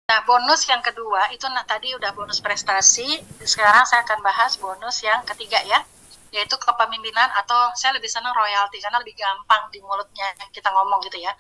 Nah, bonus yang kedua itu tadi udah bonus prestasi. Sekarang saya akan bahas bonus yang ketiga ya, yaitu kepemimpinan atau saya lebih senang royalti karena lebih gampang di mulutnya kita ngomong gitu ya.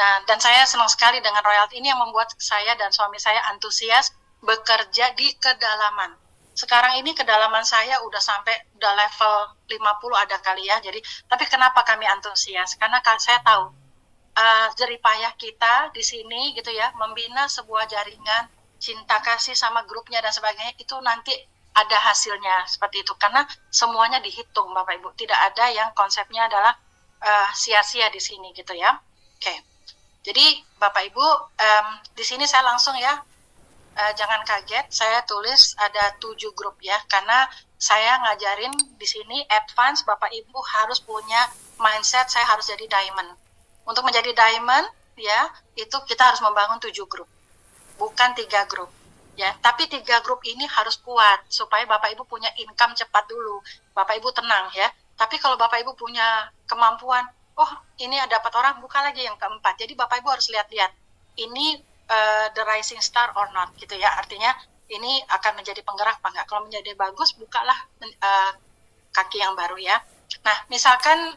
Nah, dan saya senang sekali dengan royalti ini yang membuat saya dan suami saya antusias bekerja di kedalaman. Sekarang ini kedalaman saya udah sampai udah level 50 ada kali ya. Jadi, tapi kenapa kami antusias? Karena saya tahu jerih payah kita di sini gitu ya, membina sebuah jaringan cinta kasih sama grupnya dan sebagainya, itu nanti ada hasilnya seperti itu. Karena semuanya dihitung Bapak Ibu, tidak ada yang konsepnya adalah sia-sia di sini gitu ya. Oke, jadi Bapak Ibu, di sini saya langsung ya, jangan kaget, saya tulis ada 7 grup ya, karena saya ngajarin di sini advance, Bapak Ibu harus punya mindset, saya harus jadi diamond. Untuk menjadi diamond, ya, itu kita harus membangun 7 grup, bukan 3 grup. Ya, tapi 3 grup ini harus kuat, supaya Bapak Ibu punya income cepat dulu. Bapak Ibu tenang ya. Tapi kalau Bapak Ibu punya kemampuan, oh ini ada dapat orang, buka lagi yang keempat. Jadi Bapak Ibu harus lihat-lihat, ini the rising star or not, gitu ya. Artinya, ini akan menjadi penggerak apa enggak. Kalau menjadi bagus, bukalah kaki yang baru ya. Nah, misalkan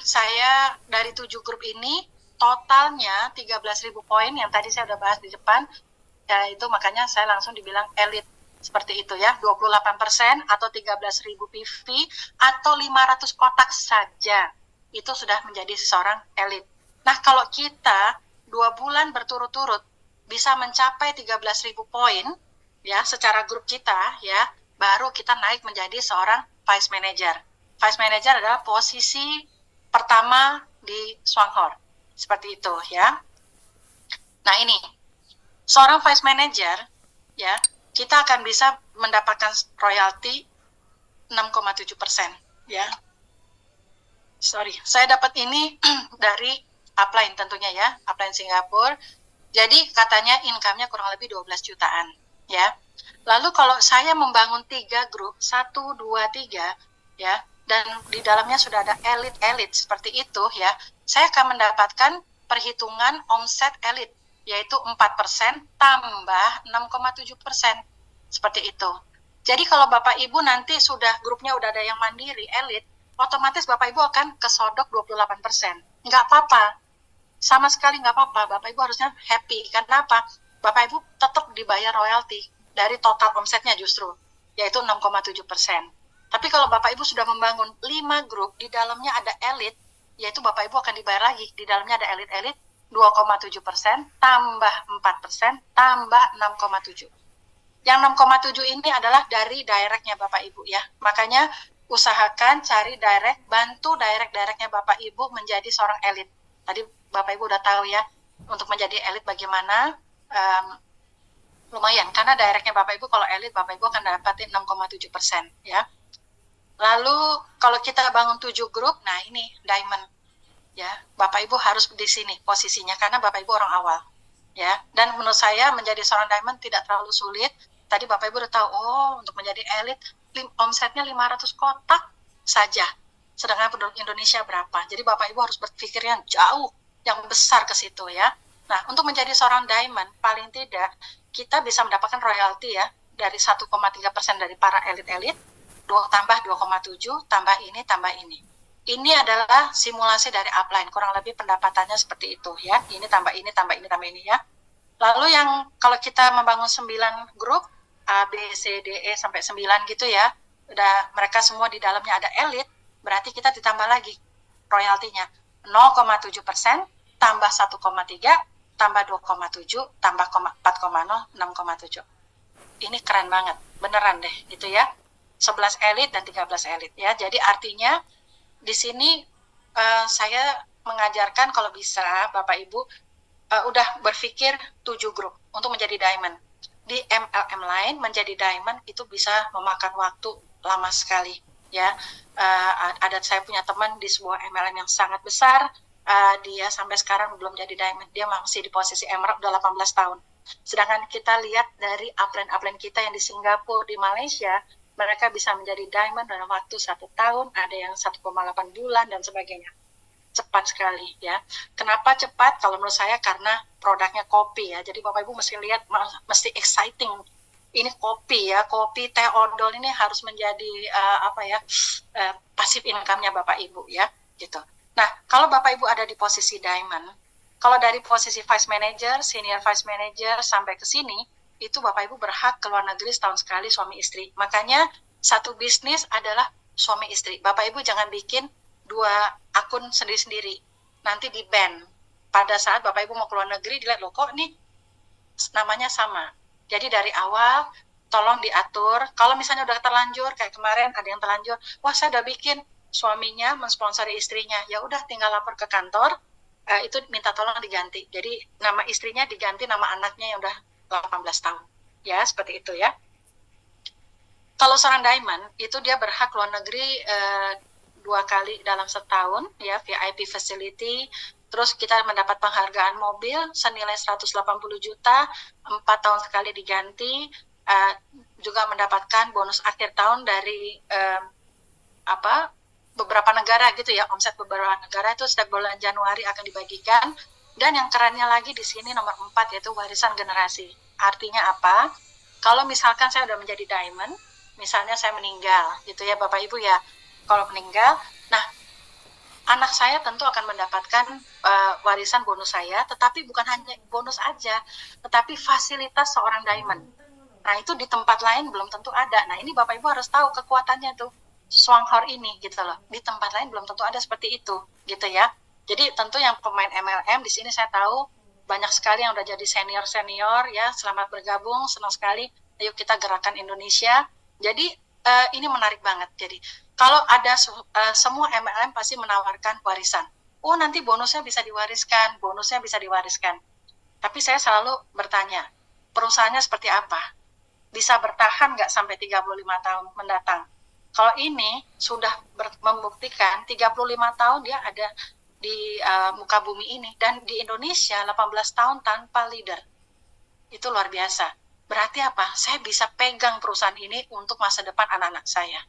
saya dari 7 grup ini totalnya 13.000 poin yang tadi saya udah bahas di depan, itu makanya saya langsung dibilang elit seperti itu ya, 28% atau 13.000 PV atau 500 kotak saja itu sudah menjadi seorang elit. Nah, kalau kita 2 bulan berturut-turut bisa mencapai 13.000 poin ya secara grup kita ya, baru kita naik menjadi seorang vice manager. Vice manager adalah posisi pertama di Swanghor. Seperti itu ya. Nah ini, seorang vice manager ya, kita akan bisa mendapatkan royalti 6,7% ya. Sorry, saya dapat ini dari upline tentunya ya, upline Singapura. Jadi katanya income-nya kurang lebih 12 jutaan ya. Lalu kalau saya membangun 3 grup, 1, 2, 3 ya, dan di dalamnya sudah ada elit-elit seperti itu ya, saya akan mendapatkan perhitungan omset elit, yaitu 4% tambah 6,7%. Seperti itu. Jadi kalau Bapak Ibu nanti sudah grupnya udah ada yang mandiri, elit, otomatis Bapak Ibu akan kesodok 28%. Nggak apa-apa. Sama sekali nggak apa-apa. Bapak Ibu harusnya happy. Karena apa? Bapak Ibu tetap dibayar royalti dari total omsetnya justru, yaitu 6,7%. Tapi kalau Bapak Ibu sudah membangun 5 grup, di dalamnya ada elit, yaitu Bapak Ibu akan dibayar lagi. Di dalamnya ada elit-elit, 2,7%, tambah 4%, tambah 6,7%. Yang 6,7 ini adalah dari directnya Bapak Ibu ya. Makanya usahakan cari direct, bantu direct-directnya Bapak Ibu menjadi seorang elit. Tadi Bapak Ibu udah tahu ya, untuk menjadi elit bagaimana, lumayan. Karena directnya Bapak Ibu, kalau elit Bapak Ibu akan dapatin 6,7% ya. Lalu kalau kita bangun 7 grup, nah ini diamond ya. Bapak Ibu harus di sini posisinya karena Bapak Ibu orang awal ya. Dan menurut saya menjadi seorang diamond tidak terlalu sulit. Tadi Bapak Ibu udah tahu, oh untuk menjadi elit omsetnya 500 kotak saja. Sedangkan penduduk Indonesia berapa? Jadi Bapak Ibu harus berpikir yang jauh, yang besar ke situ ya. Nah, untuk menjadi seorang diamond, paling tidak kita bisa mendapatkan royalti ya dari 1,3% dari para elit-elit, tambah 2,7, tambah ini, tambah ini. Ini adalah simulasi dari upline, kurang lebih pendapatannya seperti itu ya. Ini tambah ini, tambah ini, tambah ini ya. Lalu yang kalau kita membangun 9 grup, A, B, C, D, E sampai 9 gitu ya, udah mereka semua di dalamnya ada elit, berarti kita ditambah lagi royaltinya 0,7%, tambah 1,3, tambah 2,7, tambah 4,0, 6,7. Ini keren banget, beneran deh gitu ya. 11 elit dan 13 elit ya. Jadi artinya di sini saya mengajarkan kalau bisa Bapak Ibu udah berpikir 7 grup untuk menjadi diamond. Di MLM lain menjadi diamond itu bisa memakan waktu lama sekali ya. Ada saya punya teman di sebuah MLM yang sangat besar, dia sampai sekarang belum jadi diamond, dia masih di posisi emerald udah 18 tahun. Sedangkan kita lihat dari upline-upline kita yang di Singapura, di Malaysia, mereka bisa menjadi diamond dalam waktu 1 tahun, ada yang 1,8 bulan dan sebagainya. cepat sekali ya. Kenapa cepat? Kalau menurut saya karena produknya kopi ya. Jadi Bapak Ibu mesti lihat, mesti exciting. Ini kopi ya, kopi teh odol ini harus menjadi passive income-nya Bapak Ibu ya, gitu. Nah, kalau Bapak Ibu ada di posisi diamond, kalau dari posisi vice manager, senior vice manager sampai ke sini, itu Bapak Ibu berhak ke luar negeri setahun sekali suami istri. Makanya satu bisnis adalah suami istri. Bapak Ibu jangan bikin 2 akun sendiri-sendiri. Nanti di ban. Pada saat Bapak Ibu mau ke luar negeri, dilihat loh kok ini namanya sama. Jadi dari awal tolong diatur. Kalau misalnya udah terlanjur, kayak kemarin ada yang terlanjur, wah saya udah bikin suaminya mensponsori istrinya, ya udah tinggal lapor ke kantor, itu minta tolong diganti. Jadi nama istrinya diganti nama anaknya yang udah 18 tahun. Ya, seperti itu ya. Kalau seorang diamond, itu dia berhak luar negeri 2 kali dalam setahun, ya, VIP facility. Terus kita mendapat penghargaan mobil senilai 180 juta, 4 tahun sekali diganti, juga mendapatkan bonus akhir tahun dari beberapa negara gitu ya, omset beberapa negara itu setiap bulan Januari akan dibagikan. Dan yang kerennya lagi di sini nomor 4 yaitu warisan generasi. Artinya apa? Kalau misalkan saya udah menjadi diamond, misalnya saya meninggal gitu ya Bapak Ibu ya, kalau meninggal, nah anak saya tentu akan mendapatkan warisan bonus saya, tetapi bukan hanya bonus aja, tetapi fasilitas seorang diamond. Nah itu di tempat lain belum tentu ada. Nah ini Bapak Ibu harus tahu kekuatannya tuh, Swanghor ini gitu loh. Di tempat lain belum tentu ada seperti itu gitu ya. Jadi tentu yang pemain MLM di sini saya tahu banyak sekali yang udah jadi senior ya. Selamat bergabung, senang sekali. Ayo kita gerakan Indonesia. Jadi ini menarik banget. Jadi kalau ada semua MLM pasti menawarkan warisan. Oh nanti bonusnya bisa diwariskan, Tapi saya selalu bertanya, perusahaannya seperti apa? Bisa bertahan nggak sampai 35 tahun mendatang? Kalau ini sudah membuktikan 35 tahun dia ada di muka bumi ini, dan di Indonesia 18 tahun tanpa leader. Itu luar biasa. Berarti apa? Saya bisa pegang perusahaan ini untuk masa depan anak-anak saya.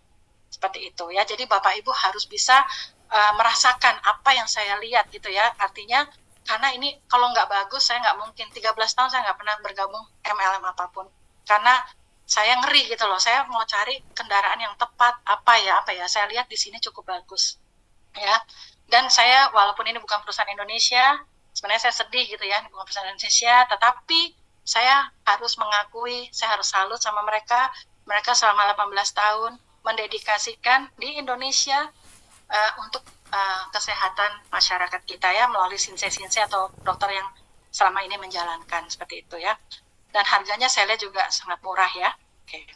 Seperti itu ya. Jadi Bapak Ibu harus bisa merasakan apa yang saya lihat gitu ya. Artinya karena ini kalau nggak bagus saya nggak mungkin 13 tahun saya nggak pernah bergabung MLM apapun. Karena saya ngeri gitu loh. Saya mau cari kendaraan yang tepat apa ya. Saya lihat di sini cukup bagus ya. Dan saya walaupun ini bukan perusahaan Indonesia, sebenarnya saya sedih gitu ya, ini bukan perusahaan Indonesia, tetapi saya harus mengakui, saya harus salut sama mereka. Mereka selama 18 tahun mendedikasikan di Indonesia untuk kesehatan masyarakat kita ya, melalui sinse-sinse atau dokter yang selama ini menjalankan seperti itu ya. Dan harganya saya lihat juga sangat murah ya. Oke.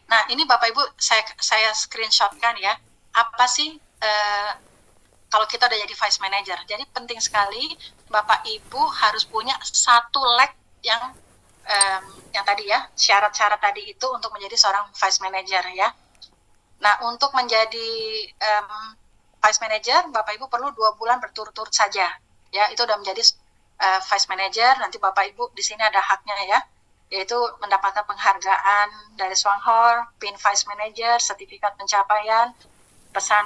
Nah ini Bapak Ibu saya screenshotkan ya. Apa sih kalau kita udah jadi vice manager? Jadi penting sekali Bapak Ibu harus punya satu leg yang tadi ya, syarat-syarat tadi itu untuk menjadi seorang vice manager ya. Nah, untuk menjadi vice manager, Bapak Ibu perlu 2 bulan berturut-turut saja. Ya, itu udah menjadi vice manager. Nanti Bapak Ibu di sini ada haknya ya, yaitu mendapatkan penghargaan dari Swanghor, pin vice manager, sertifikat pencapaian, pesan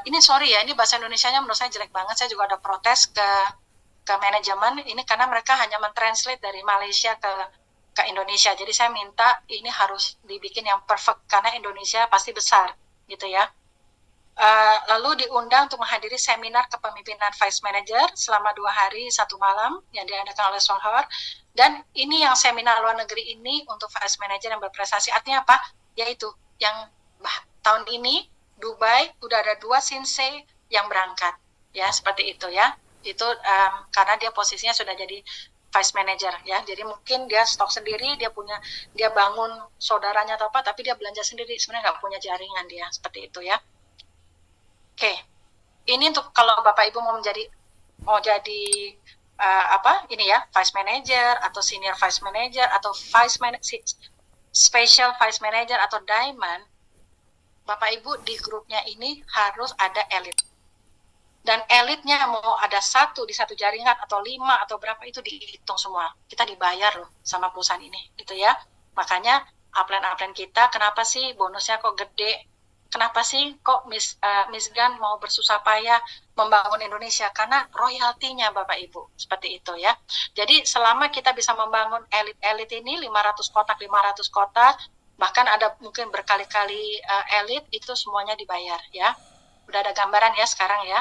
ini bahasa Indonesianya menurut saya jelek banget. Saya juga ada protes ke manajemen ini karena mereka hanya mentranslate dari Malaysia ke Indonesia. Jadi saya minta ini harus dibikin yang perfect karena Indonesia pasti besar gitu ya. Lalu diundang untuk menghadiri seminar kepemimpinan vice manager selama 2 hari 1 malam yang diadakan oleh Swanghor. Dan ini yang seminar luar negeri ini untuk vice manager yang berprestasi. Artinya apa? Yaitu yang tahun ini Dubai udah ada 2 Shinsei yang berangkat ya, seperti itu ya. Itu karena dia posisinya sudah jadi vice manager ya, jadi mungkin dia stok sendiri, dia bangun saudaranya atau apa, tapi dia belanja sendiri, sebenarnya nggak punya jaringan dia, seperti itu ya. Oke, ini untuk kalau Bapak Ibu mau jadi ini ya, vice manager atau senior vice manager atau special vice manager atau diamond, Bapak Ibu di grupnya ini harus ada elit. Dan elitnya mau ada 1 di 1 jaringan atau 5 atau berapa itu dihitung semua. Kita dibayar loh sama perusahaan ini gitu ya. Makanya upline kita kenapa sih bonusnya kok gede? kenapa sih kok Miss Gan mau bersusah payah membangun Indonesia? Karena royaltinya Bapak Ibu, seperti itu ya. Jadi selama kita bisa membangun elit-elit ini 500 kotak, bahkan ada mungkin berkali-kali elit, itu semuanya dibayar ya. Udah ada gambaran ya sekarang ya.